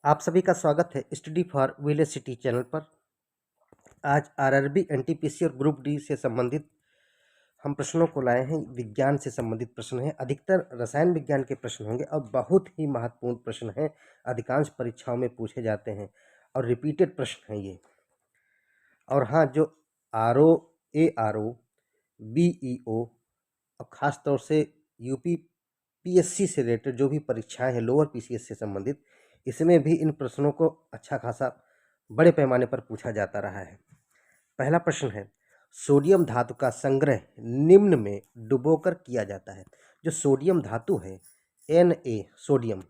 आप सभी का स्वागत है study for village city channel पर। आज आरआरबी एनटीपीसी और ग्रुप डी से संबंधित हम प्रश्नों को लाए हैं। विज्ञान से संबंधित प्रश्न हैं, अधिकतर रसायन विज्ञान के प्रश्न होंगे और बहुत ही महत्वपूर्ण प्रश्न हैं। अधिकांश परीक्षाओं में पूछे जाते हैं और रिपीटेड प्रश्न हैं ये। और हाँ, जो आर ओ BEO और ख़ास तौर से यूपी PSC से रिलेटेड जो भी परीक्षाएं हैं, लोअर PCS से संबंधित, इसमें भी इन प्रश्नों को अच्छा खासा बड़े पैमाने पर पूछा जाता रहा है। पहला प्रश्न है, सोडियम धातु का संग्रह निम्न में डुबोकर किया जाता है। जो सोडियम धातु है सोडियम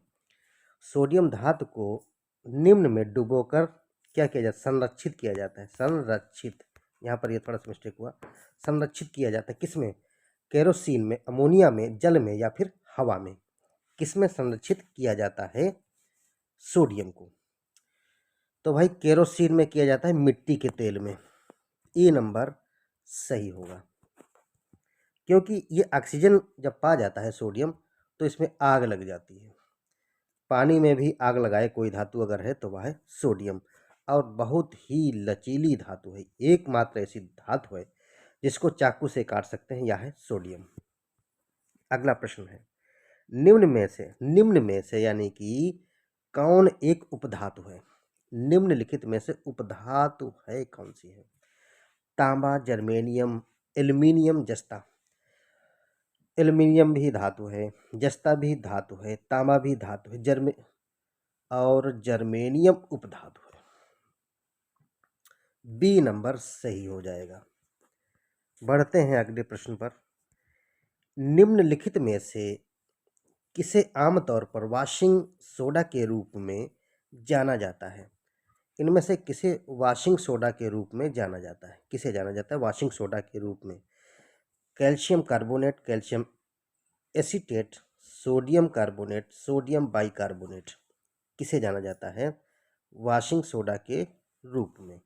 सोडियम धातु को निम्न में डुबोकर क्या किया जाता है? संरक्षित किया जाता है। संरक्षित, यहाँ पर ये थोड़ा सा मिस्टेक हुआ। संरक्षित किया जाता है किसमें? केरोसिन में, अमोनिया में, जल में या फिर हवा में। किसमें संरक्षित किया जाता है सोडियम को? तो भाई केरोसिन में किया जाता है, मिट्टी के तेल में। ए नंबर सही होगा, क्योंकि ये ऑक्सीजन जब पा जाता है सोडियम तो इसमें आग लग जाती है। पानी में भी आग लगाए कोई धातु अगर है तो वह है सोडियम, और बहुत ही लचीली धातु है। एकमात्र ऐसी धातु है जिसको चाकू से काट सकते हैं, यह है सोडियम। अगला प्रश्न है, निम्न में से यानी कि कौन एक उपधातु है? निम्नलिखित में से उपधातु है कौन सी है? तांबा, जर्मेनियम, एल्यूमिनियम, जस्ता। एल्यूमिनियम भी धातु है, जस्ता भी धातु है, तांबा भी धातु है, और जर्मेनियम उपधातु है। बी नंबर सही हो जाएगा। बढ़ते हैं अगले प्रश्न पर। निम्नलिखित में से किसे आमतौर पर वाशिंग सोडा के रूप में जाना जाता है? इनमें से किसे वाशिंग सोडा के रूप में जाना जाता है? किसे जाना जाता है वाशिंग सोडा के रूप में? Calcium carbonate, calcium acetate, sodium carbonate, sodium bicarbonate. किसे जाना जाता है वाशिंग सोडा के रूप में?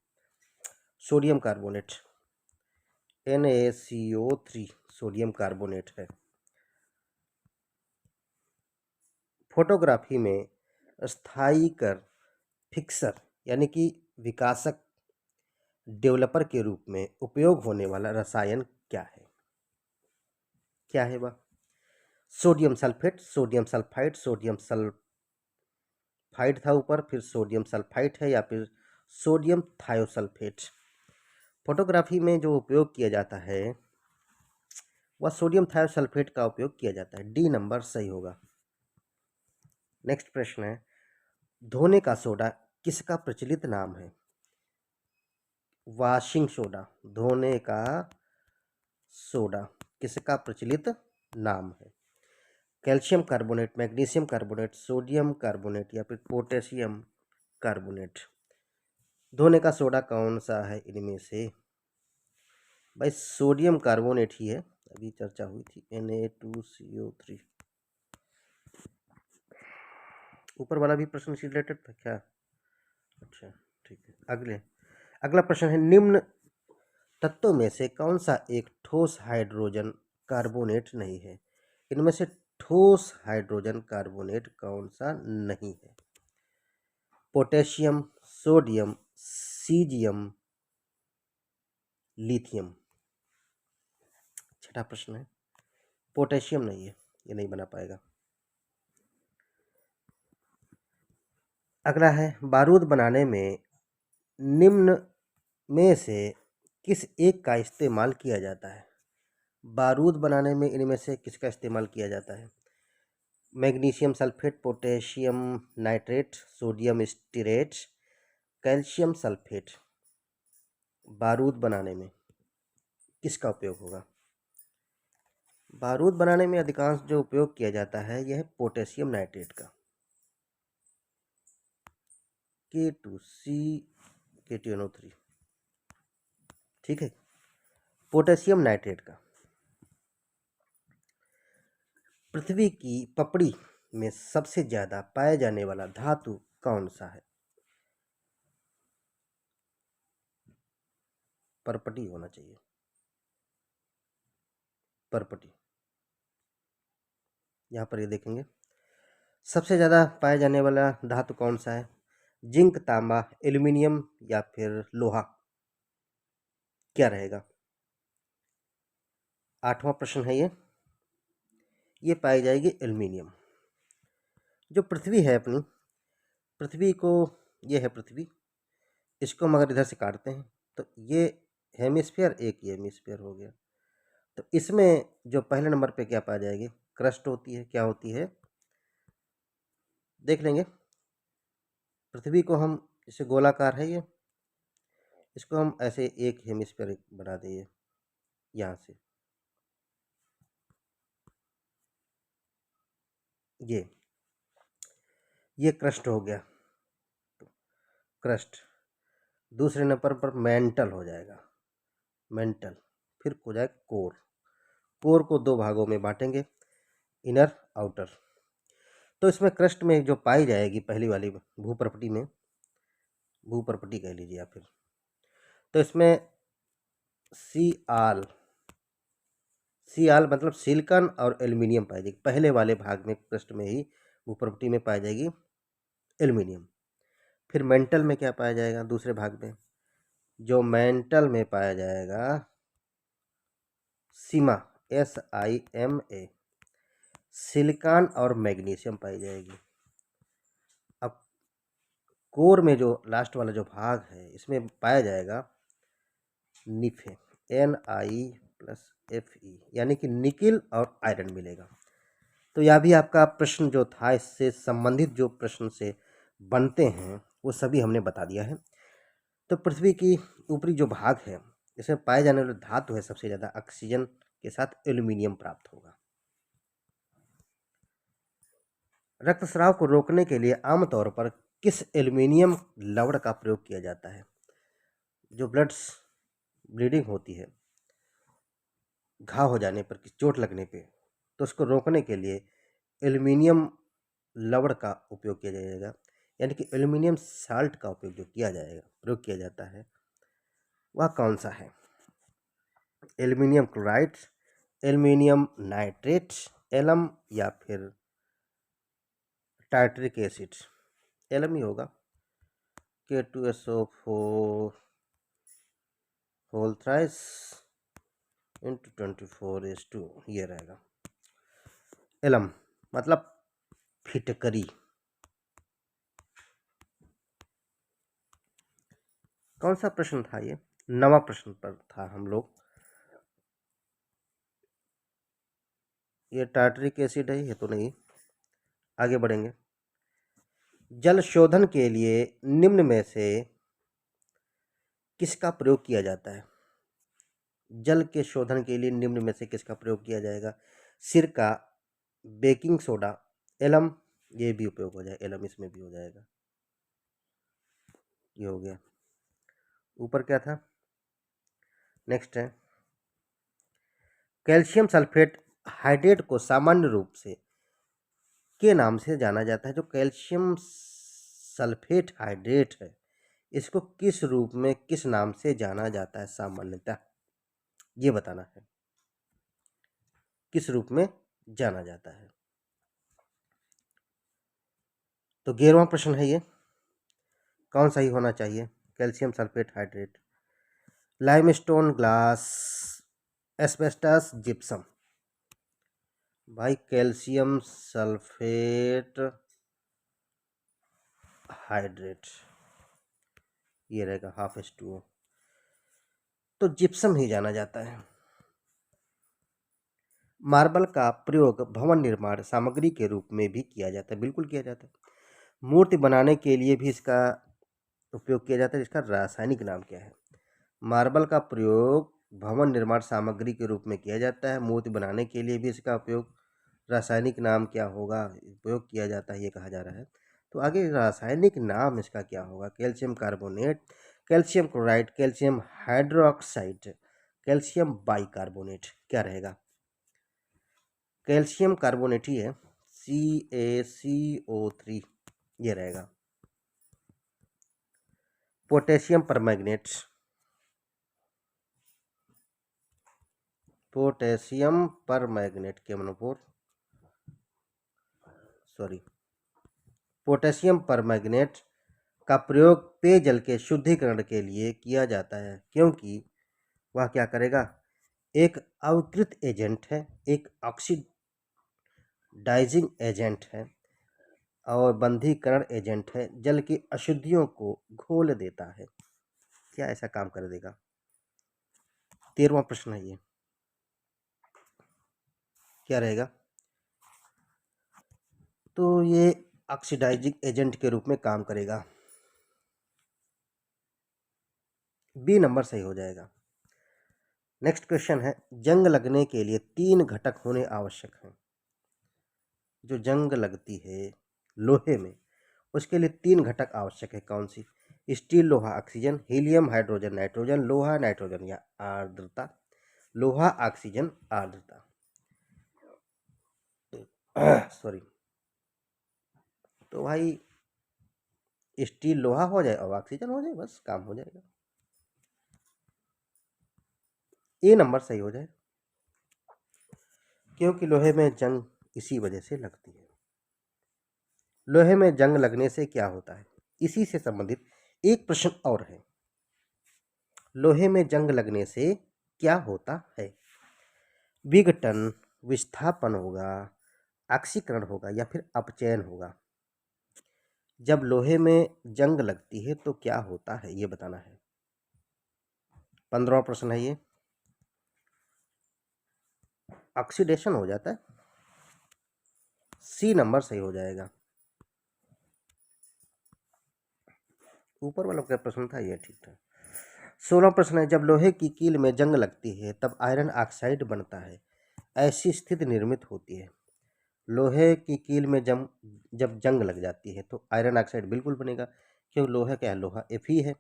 Sodium carbonate, NaCO3 sodium carbonate है। फोटोग्राफी में स्थायीकर, फिक्सर यानी कि विकासक, डेवलपर के रूप में उपयोग होने वाला रसायन क्या है? क्या है वह? Sodium sulphate, sodium sulphide, sodium sulphide था ऊपर, फिर सोडियम सल्फाइड है, या फिर सोडियम थायोसल्फेट। फोटोग्राफी में जो उपयोग किया जाता है वह सोडियम थायोसल्फेट का उपयोग किया जाता है। डी नंबर सही होगा। नेक्स्ट प्रश्न है, धोने का सोडा किसका प्रचलित नाम है? वाशिंग सोडा, धोने का सोडा किसका प्रचलित नाम है? Calcium carbonate, magnesium carbonate, sodium carbonate या फिर पोटेशियम कार्बोनेट। धोने का सोडा कौन सा है इनमें से? भाई सोडियम कार्बोनेट ही है, अभी चर्चा हुई थी, Na2CO3। ऊपर वाला भी प्रश्न से रिलेटेड था क्या? अच्छा ठीक है। अगला प्रश्न है, निम्न तत्वों में से कौन सा एक ठोस हाइड्रोजन कार्बोनेट नहीं है? इनमें से ठोस हाइड्रोजन कार्बोनेट कौन सा नहीं है? Potassium, sodium, caesium, lithium. छठा प्रश्न है, पोटेशियम नहीं है, ये नहीं बना पाएगा। अगला है, बारूद बनाने में निम्न में से किस एक का इस्तेमाल किया जाता है? बारूद बनाने में इनमें से किसका इस्तेमाल किया जाता है? Magnesium sulphate, potassium nitrate, sodium stearate, calcium sulphate. बारूद बनाने में किसका उपयोग होगा? बारूद बनाने में अधिकांश जो उपयोग किया जाता है यह है पोटेशियम नाइट्रेट का, K2C KTNO3। ठीक है, पोटेशियम नाइट्रेट का। पृथ्वी की पपड़ी में सबसे ज्यादा पाया जाने वाला धातु कौन सा है? परपटी होना चाहिए, परपटी। यहाँ पर ये देखेंगे, सबसे ज़्यादा पाया जाने वाला धातु कौन सा है? जिंक, तांबा, एल्यूमिनियम या फिर लोहा, क्या रहेगा? 8वां प्रश्न है ये पाई जाएगी एल्यूमिनियम। जो पृथ्वी है अपनी, पृथ्वी को, ये है पृथ्वी, इसको हम अगर इधर से काटते हैं तो ये हेमिस्फीयर, एक ये हेमिस्फीयर हो गया। तो इसमें जो पहले नंबर पे क्या पाई जाएगी? क्रस्ट होती है। क्या होती है देख लेंगे। पृथ्वी को हम, इसे गोलाकार है ये, इसको हम ऐसे एक हेमिस्फीयर बना देंगे यहाँ से, ये क्रस्ट हो गया। तो क्रस्ट। दूसरे नंबर पर मेंटल हो जाएगा, मेंटल। फिर हो जाएगा कोर। कोर को दो भागों में बांटेंगे, इनर, आउटर। तो इसमें क्रस्ट में जो पाई जाएगी पहली वाली भूप्रपटी में, भूप्रपटी कह लीजिए या फिर, तो इसमें सीआल, सीआल मतलब सिलिकॉन और एल्यूमिनियम पाई जाएगी। पहले वाले भाग में क्रस्ट में ही भूप्रपटी में पाई जाएगी एल्यूमिनियम। फिर मेंटल में क्या पाया जाएगा? दूसरे भाग में जो मेंटल में पाया जाएगा सीमा, SIMA, सिलिकॉन और मैग्नीशियम पाई जाएगी। अब कोर में जो लास्ट वाला जो भाग है इसमें पाया जाएगा निफे, Ni+Fe, यानी कि निकिल और आयरन मिलेगा। तो यह भी आपका प्रश्न जो था, इससे संबंधित जो प्रश्न से बनते हैं वो सभी हमने बता दिया है। तो पृथ्वी की ऊपरी जो भाग है इसमें पाए जाने वाले धातु है सबसे ज़्यादा, ऑक्सीजन के साथ एल्यूमिनियम प्राप्त होगा। रक्तस्राव को रोकने के लिए आमतौर पर किस एल्यूमिनियम लवण का प्रयोग किया जाता है? जो ब्लीडिंग होती है, घाव हो जाने पर, चोट लगने पे, तो उसको रोकने के लिए एल्यूमिनियम लवण का उपयोग किया जाएगा, यानी कि एल्यूमिनियम साल्ट का उपयोग जो किया जाएगा, प्रयोग किया जाता है, वह कौन सा है? Aluminium chloride, aluminium nitrate, alum या फिर टार्टरिक एसिड? एलम ही होगा। K2SO4 होल थ्राइस इंटू 24:2, ये रहेगा एलम, मतलब फिटकरी। कौन सा प्रश्न था ये? 9वां प्रश्न पर था हम लोग। ये टार्टरिक एसिड है, ये तो नहीं। आगे बढ़ेंगे। जल शोधन के लिए निम्न में से किसका प्रयोग किया जाता है? जल के शोधन के लिए निम्न में से किसका प्रयोग किया जाएगा? सिरका, बेकिंग सोडा, एलम, ये भी उपयोग हो जाएगा, एलम इसमें भी हो जाएगा। ये हो गया। ऊपर क्या था? नेक्स्ट है कैल्शियम सल्फेट हाइड्रेट को सामान्य रूप से के नाम से जाना जाता है। जो कैल्शियम सल्फेट हाइड्रेट है, इसको किस रूप में, किस नाम से जाना जाता है सामान्यतः? ये बताना है, किस रूप में जाना जाता है। तो 11वां प्रश्न है ये, कौन सा ही होना चाहिए? Calcium sulphate hydrate, limestone, glass, asbestos, gypsum? भाई कैल्शियम सल्फेट हाइड्रेट, ये रहेगा H2O। तो जिप्सम ही जाना जाता है। मार्बल का प्रयोग भवन निर्माण सामग्री के रूप में भी किया जाता है, बिल्कुल किया जाता है। मूर्ति बनाने के लिए भी इसका उपयोग किया जाता है, इसका रासायनिक नाम क्या है? मार्बल का प्रयोग भवन निर्माण सामग्री के रूप में किया जाता है, मूर्ति बनाने के लिए भी इसका उपयोग, रासायनिक नाम क्या होगा, उपयोग किया जाता है, ये कहा जा रहा है। तो आगे रासायनिक नाम इसका क्या होगा? Calcium carbonate, calcium chloride, calcium hydroxide, calcium bicarbonate, क्या रहेगा? कैल्शियम कार्बोनेट ही है, CaCO3, ये रहेगा। Potassium permanganate, potassium permanganate, KMnO4, sorry, potassium permanganate का प्रयोग पेयजल के शुद्धिकरण के लिए किया जाता है, क्योंकि वह क्या करेगा, एक अविकृत एजेंट है, एक ऑक्सीडाइजिंग एजेंट है और बंधीकरण एजेंट है, जल की अशुद्धियों को घोल देता है। क्या ऐसा काम कर देगा? 13वां प्रश्न है ये, क्या रहेगा? तो ये ऑक्सीडाइजिंग एजेंट के रूप में काम करेगा। बी नंबर सही हो जाएगा। नेक्स्ट क्वेश्चन है, जंग लगने के लिए 3 घटक होने आवश्यक हैं। जो जंग लगती है लोहे में, उसके लिए 3 घटक आवश्यक है। कौन सी? स्टील, लोहा, ऑक्सीजन, हीलियम, हाइड्रोजन, नाइट्रोजन, लोहा, नाइट्रोजन या आर्द्रता। लोहा, ऑक्सीजन, आर्द्रता। सॉरी, तो भाई स्टील लोहा हो जाए और ऑक्सीजन हो जाए, बस काम हो जाएगा। ए नंबर सही हो जाए, क्योंकि लोहे में जंग इसी वजह से लगती है। लोहे में जंग लगने से क्या होता है, इसी से संबंधित एक प्रश्न और है। लोहे में जंग लगने से क्या होता है? विघटन, विस्थापन होगा, ऑक्सीकरण होगा या फिर अपचयन होगा। जब लोहे में जंग लगती है तो क्या होता है, ये बताना है। 15वां प्रश्न है ये। ऑक्सीडेशन हो जाता है। सी नंबर सही हो जाएगा। ऊपर वाला क्या प्रश्न था, ये ठीक था। 16वां प्रश्न है, जब लोहे की कील में जंग लगती है तब आयरन ऑक्साइड बनता है। ऐसी स्थिति निर्मित होती है। लोहे की कील में जब जंग लग जाती है तो आयरन ऑक्साइड बिल्कुल बनेगा, क्योंकि लोहा क्या है, लोहा Fe है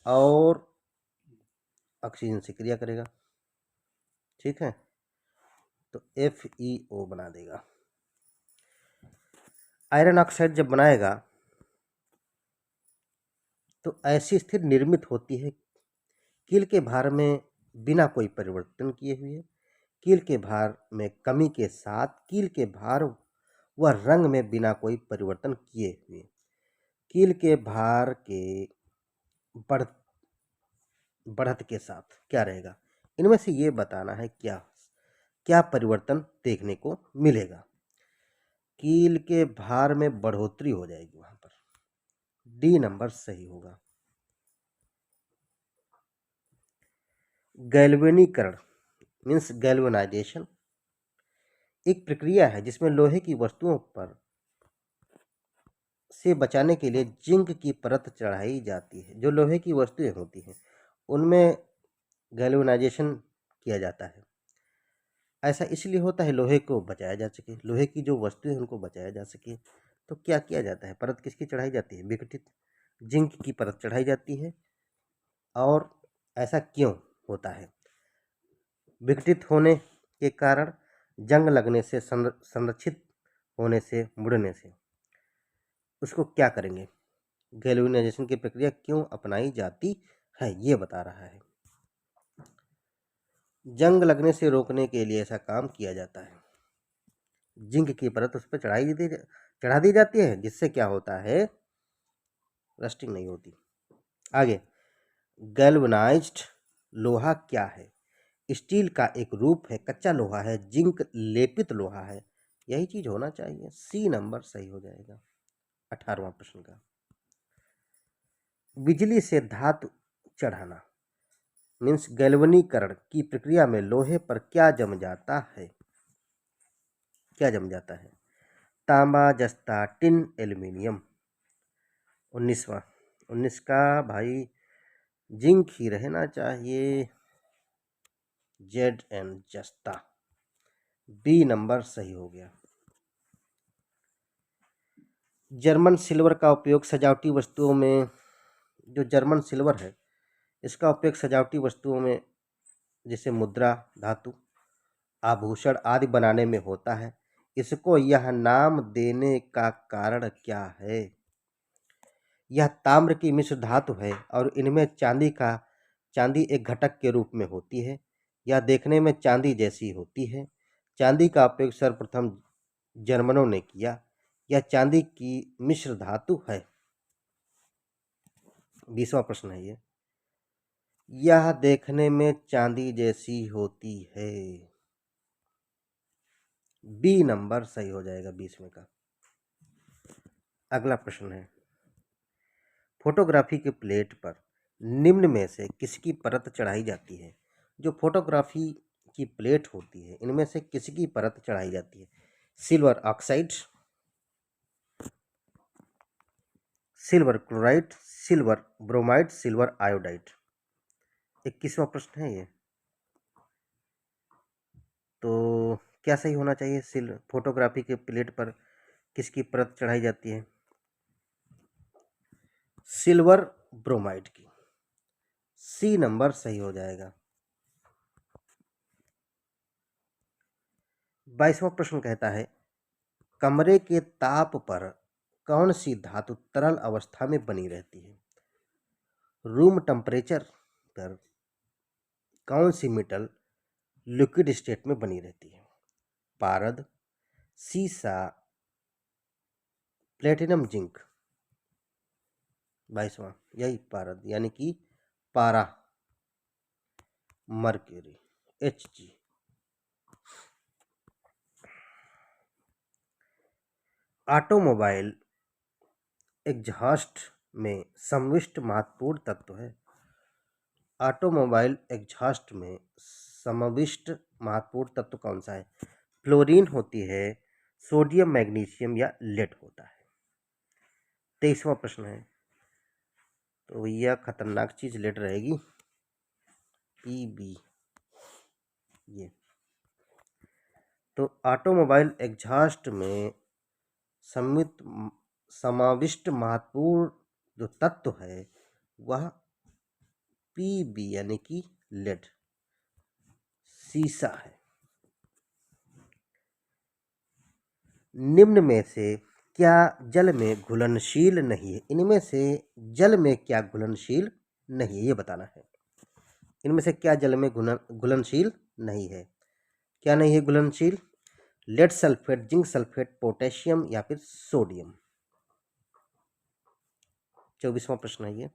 और ऑक्सीजन से क्रिया करेगा। ठीक है, तो FeO बना देगा। आयरन ऑक्साइड जब बनाएगा तो ऐसी स्थिति निर्मित होती है, कील के भार में बिना कोई परिवर्तन किए हुए, कील के भार में कमी के साथ, कील के भार व रंग में बिना कोई परिवर्तन किए हुए, कील के भार के बढ़त के साथ क्या रहेगा। इनमें से ये बताना है क्या क्या परिवर्तन देखने को मिलेगा। कील के भार में बढ़ोतरी हो जाएगी वहां पर। डी नंबर सही होगा। गैल्वेनीकरण मीन्स गैल्वेनाइजेशन एक प्रक्रिया है जिसमें लोहे की वस्तुओं पर से बचाने के लिए जिंक की परत चढ़ाई जाती है। जो लोहे की वस्तुएं होती हैं उनमें गैल्वेनाइजेशन किया जाता है। ऐसा इसलिए होता है लोहे को बचाया जा सके, लोहे की जो वस्तुएं उनको बचाया जा सके। तो क्या किया जाता है, परत किसकी चढ़ाई जाती है, विघटित जिंक की परत चढ़ाई जाती है। और ऐसा क्यों होता है? विघटित होने के कारण, जंग लगने से, संरक्षित होने से, मुड़ने से। उसको क्या करेंगे, गैल्वेनाइजेशन की प्रक्रिया क्यों अपनाई जाती है, ये बता रहा है। जंग लगने से रोकने के लिए ऐसा काम किया जाता है। जिंक की परत उस पर चढ़ा दी जाती है, जिससे क्या होता है, रस्टिंग नहीं होती। आगे, गैल्वनाइज्ड लोहा क्या है? स्टील का एक रूप है, कच्चा लोहा है, जिंक लेपित लोहा है। यही चीज होना चाहिए। सी नंबर सही हो जाएगा 18वां प्रश्न का। बिजली से धातु चढ़ाना मीन्स गैल्वनीकरण की प्रक्रिया में लोहे पर क्या जम जाता है? क्या जम जाता है? तांबा, जस्ता, टिन, एल्यूमिनियम। 19 का भाई जिंक ही रहना चाहिए, जेड एंड जस्ता। बी नंबर सही हो गया। जर्मन सिल्वर का उपयोग सजावटी वस्तुओं में, जो जर्मन सिल्वर है इसका उपयोग सजावटी वस्तुओं में जैसे मुद्रा धातु, आभूषण आदि बनाने में होता है। इसको यह नाम देने का कारण क्या है? यह ताम्र की मिश्र धातु है और इनमें चांदी एक घटक के रूप में होती है। यह देखने में चांदी जैसी होती है। चांदी का उपयोग सर्वप्रथम जर्मनों ने किया। यह चांदी की मिश्र धातु है। 20वां प्रश्न है ये। यह देखने में चांदी जैसी होती है। बी नंबर सही हो जाएगा 20वें का। अगला प्रश्न है, फोटोग्राफी के प्लेट पर निम्न में से किसकी परत चढ़ाई जाती है? जो फोटोग्राफी की प्लेट होती है इनमें से किसकी परत चढ़ाई जाती है? Silver oxide, silver chloride, silver bromide, silver iodide. 21वां प्रश्न है ये। तो क्या सही होना चाहिए? फोटोग्राफी के प्लेट पर किसकी परत चढ़ाई जाती है? सिल्वर ब्रोमाइड की। सी नंबर सही हो जाएगा। 22वां प्रश्न कहता है, कमरे के ताप पर कौन सी धातु तरल अवस्था में बनी रहती है? रूम टेम्परेचर पर कौन सी मेटल लिक्विड स्टेट में बनी रहती है? पारद, सीसा, प्लेटिनम, जिंक। 22वां यही पारद यानी कि पारा, मर्क्यूरी, Hg। ऑटोमोबाइल एग्जॉस्ट में समाविष्ट महत्वपूर्ण तत्व है। ऑटोमोबाइल एग्जॉस्ट में समाविष्ट महत्वपूर्ण तत्व कौन सा है? फ्लोरीन होती है, सोडियम, मैग्नीशियम या लेड होता है। 23वां प्रश्न है, तो यह खतरनाक चीज लेड रहेगी, Pb। ये तो ऑटोमोबाइल एग्जॉस्ट में समाविष्ट महत्वपूर्ण जो तत्व है वह Pb यानी कि लेड, सीसा है। निम्न में से क्या जल में घुलनशील नहीं है? इनमें से जल में क्या घुलनशील नहीं है ये बताना है। इनमें से क्या जल में घुलनशील नहीं है? क्या नहीं है घुलनशील? Lead sulphate, zinc sulphate, potassium या फिर सोडियम। 24वां प्रश्न है ये।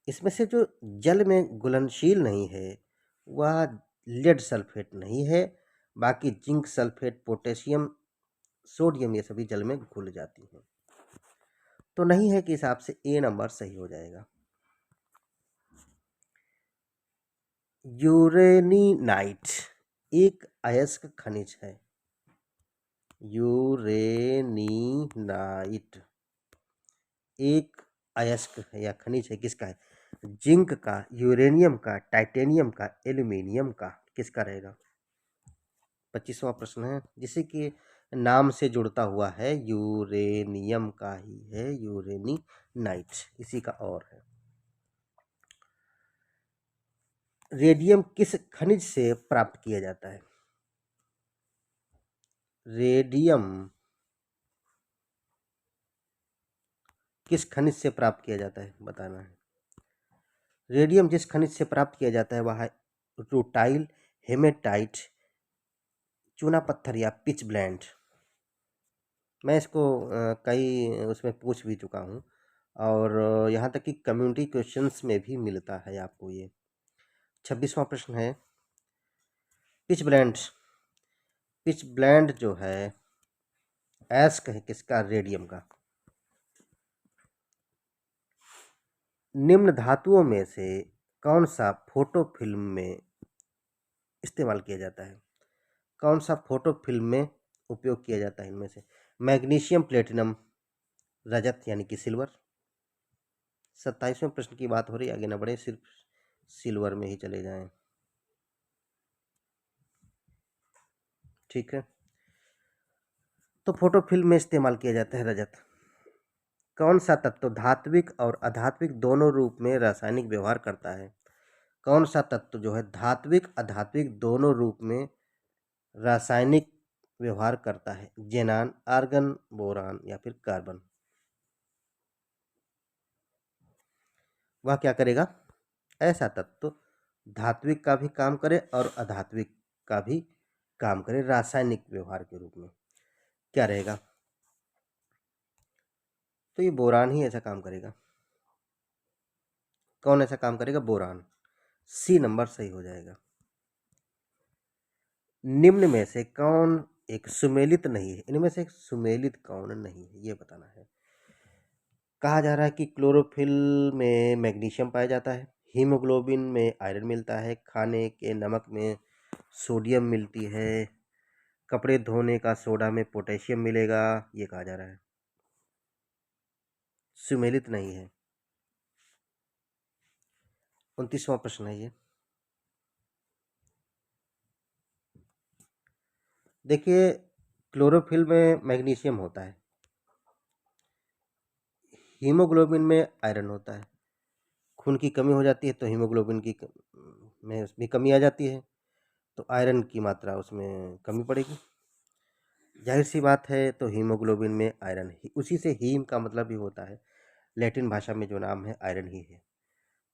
इसमें से जो जल में घुलनशील नहीं है वह लेड सल्फेट नहीं है, बाकी जिंक सल्फेट, पोटेशियम, सोडियम ये सभी जल में घुल जाती हैं। तो नहीं है के हिसाब से ए नंबर सही हो जाएगा। यूरेनिनाइट एक अयस्क खनिज है। यूरेनिनाइट एक अयस्क है या खनिज है, किसका है? जिंक का, यूरेनियम का, टाइटेनियम का, एल्यूमिनियम का। किसका रहेगा? 25वां प्रश्न है, जिसे कि नाम से जुड़ता हुआ है, यूरेनियम का ही है, यूरेनिनाइट इसी का और है। रेडियम किस खनिज से प्राप्त किया जाता है? रेडियम किस खनिज से प्राप्त किया जाता है बताना है। रेडियम जिस खनिज से प्राप्त किया जाता है वह है रूटाइल, हेमेटाइट, चूना पत्थर या पिच ब्लेंड। मैं इसको कई उसमें पूछ भी चुका हूँ और यहाँ तक कि कम्युनिटी क्वेश्चंस में भी मिलता है आपको ये। 26वां प्रश्न है, पिच ब्लेंड। पिच ब्लेंड जो है एस्क है किसका? रेडियम का। निम्न धातुओं में से कौन सा फोटो फिल्म में इस्तेमाल किया जाता है? कौन सा फोटो फिल्म में उपयोग किया जाता है? इनमें से मैग्नीशियम, प्लेटिनम, रजत यानी कि सिल्वर। 27वें प्रश्न की बात हो रही है, आगे ना बढ़े, सिर्फ सिल्वर में ही चले जाएं। ठीक है, तो फोटो फिल्म में इस्तेमाल किया जाता है रजत। कौन सा तत्व धात्विक और अधात्विक दोनों रूप में रासायनिक व्यवहार करता है? कौन सा तत्व जो है धात्विक अधात्विक दोनों रूप में रासायनिक व्यवहार करता है? जेनान, आर्गन, बोरान या फिर कार्बन। वह क्या करेगा? ऐसा तत्व धात्विक का भी काम करे और अधात्विक का भी काम करे रासायनिक व्यवहार के रूप में। क्या रहेगा? तो ये बोरान ही ऐसा काम करेगा। कौन ऐसा काम करेगा? बोरान। सी नंबर सही हो जाएगा। निम्न में से कौन एक सुमेलित नहीं है? इनमें से एक सुमेलित कौन नहीं है, ये बताना है। कहा जा रहा है कि क्लोरोफिल में मैग्नीशियम पाया जाता है, हीमोग्लोबिन में आयरन मिलता है, खाने के नमक में सोडियम मिलती है, कपड़े धोने का सोडा में पोटेशियम मिलेगा, ये कहा जा रहा है। सुमेलित नहीं है। 29वां प्रश्न है ये। देखिए, क्लोरोफिल में मैग्नीशियम होता है, हीमोग्लोबिन में आयरन होता है। खून की कमी हो जाती है तो हीमोग्लोबिन की में उसमें कमी आ जाती है, तो आयरन की मात्रा उसमें कमी पड़ेगी। जाहिर सी बात है, तो हीमोग्लोबिन में आयरन ही, उसी से हीम का मतलब ही होता है, लैटिन भाषा में जो नाम है आयरन ही है।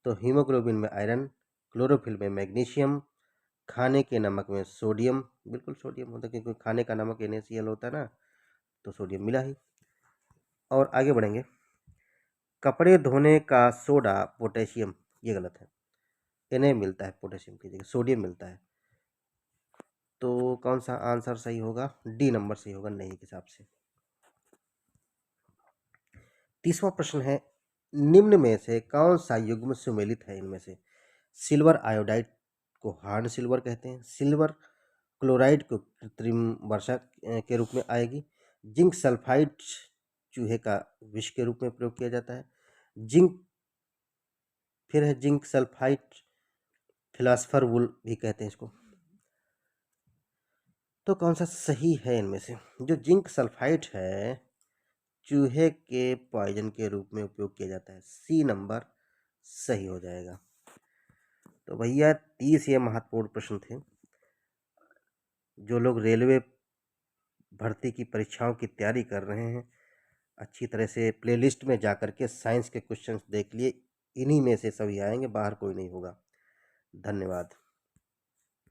तो हीमोग्लोबिन में आयरन, क्लोरोफिल में मैग्नीशियम, खाने के नमक में सोडियम, बिल्कुल सोडियम होता है क्योंकि खाने का नमक NaCl होता है ना, तो सोडियम मिला ही। और आगे बढ़ेंगे। कपड़े धोने का सोडा पोटेशियम, ये गलत है। Na मिलता है पोटेशियम की जगह, सोडियम मिलता है। तो कौन सा आंसर सही होगा? डी नंबर सही होगा नहीं के हिसाब से। 30वां प्रश्न है, निम्न में से कौन सा युग्म सुमेलित है? इनमें से सिल्वर आयोडाइड को हार्ड सिल्वर कहते हैं, सिल्वर क्लोराइड को कृत्रिम वर्षा के रूप में आएगी, जिंक सल्फाइड चूहे का विष के रूप में प्रयोग किया जाता है, जिंक, फिर है जिंक सल्फाइड, फिलासफर वुल भी कहते हैं इसको। तो कौन सा सही है इनमें से? जो जिंक सल्फाइड है, चूहे के पॉइजन के रूप में उपयोग किया जाता है, सी नंबर सही हो जाएगा। तो भैया 30 ये महत्वपूर्ण प्रश्न थे। जो लोग रेलवे भर्ती की परीक्षाओं की तैयारी कर रहे हैं, अच्छी तरह से प्लेलिस्ट में जा कर के साइंस के क्वेश्चंस देख लिए, इन्हीं में से सभी आएंगे, बाहर कोई नहीं होगा। धन्यवाद।